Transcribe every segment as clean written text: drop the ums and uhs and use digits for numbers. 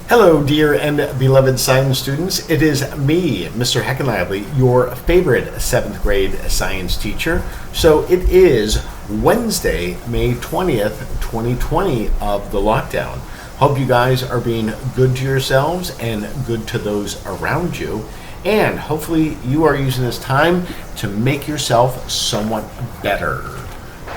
Hello, dear and beloved science students. It is me, Mr. Heckenlively, your favorite 7th grade science teacher. So it is Wednesday, May 20th, 2020 of the lockdown. Hope you guys are being good to yourselves and good to those around you. And hopefully you are using this time to make yourself somewhat better.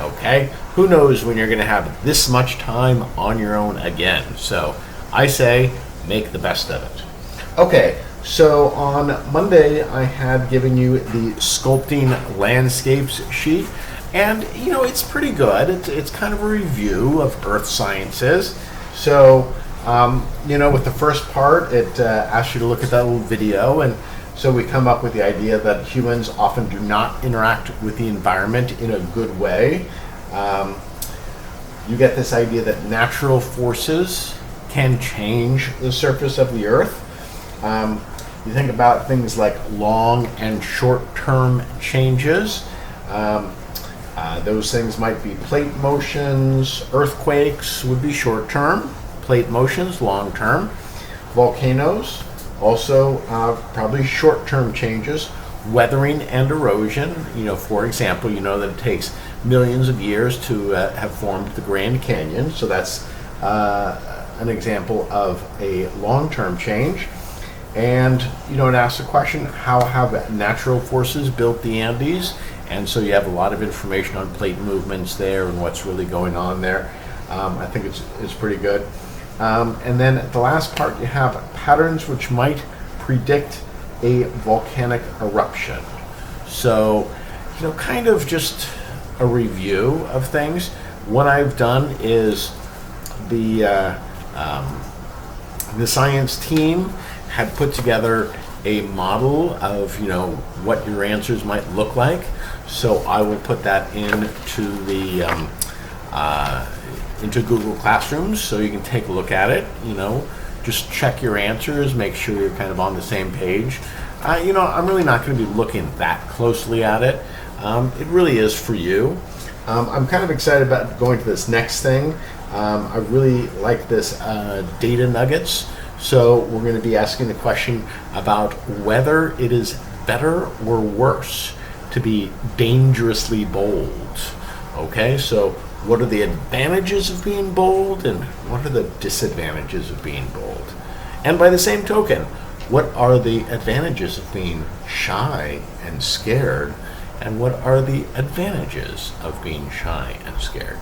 Okay? Who knows when you're going to have this much time on your own again. So I say make the best of it. Okay, so on Monday I had given you the sculpting landscapes sheet, and it's pretty good. It's kind of a review of earth sciences. So with the first part, it asks you to look at that little video, and so we come up with the idea that humans often do not interact with the environment in a good way. You get this idea that natural forces can change the surface of the earth. You think about things like long and short-term changes. Those things might be plate motions. Earthquakes would be short-term. Plate motions, long-term. Volcanoes, also probably short-term changes. Weathering and erosion. For example, that it takes millions of years to have formed the Grand Canyon. So that's an example of a long-term change. And it asks the question, how have natural forces built the Andes? And so you have a lot of information on plate movements there and what's really going on there. I think it's pretty good. And then at the last part, you have patterns which might predict a volcanic eruption. So, kind of just a review of things. What I've done is the science team had put together a model of what your answers might look like. So I will put that into the into Google Classrooms so you can take a look at it. Just check your answers, make sure you're kind of on the same page. I'm really not going to be looking that closely at it. It really is for you. I'm kind of excited about going to this next thing. I really like this data nuggets. So we're going to be asking the question about whether it is better or worse to be dangerously bold. Okay, so what are the advantages of being bold and what are the disadvantages of being bold? And by the same token, what are the advantages of being shy and scared? And what are the advantages of being shy and scared?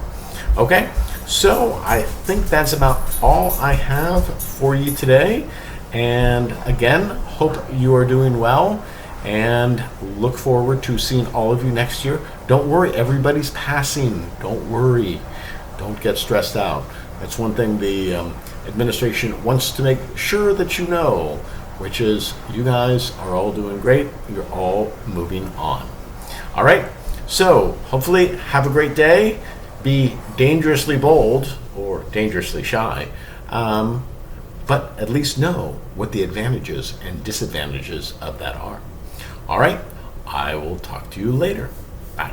Okay, so I think that's about all I have for you today. And again, hope you are doing well and look forward to seeing all of you next year. Don't worry, everybody's passing. Don't worry. Don't get stressed out. That's one thing the administration wants to make sure that you know, which is you guys are all doing great. You're all moving on. All right, so hopefully have a great day. Be dangerously bold or dangerously shy, but at least know what the advantages and disadvantages of that are. All right, I will talk to you later. Bye.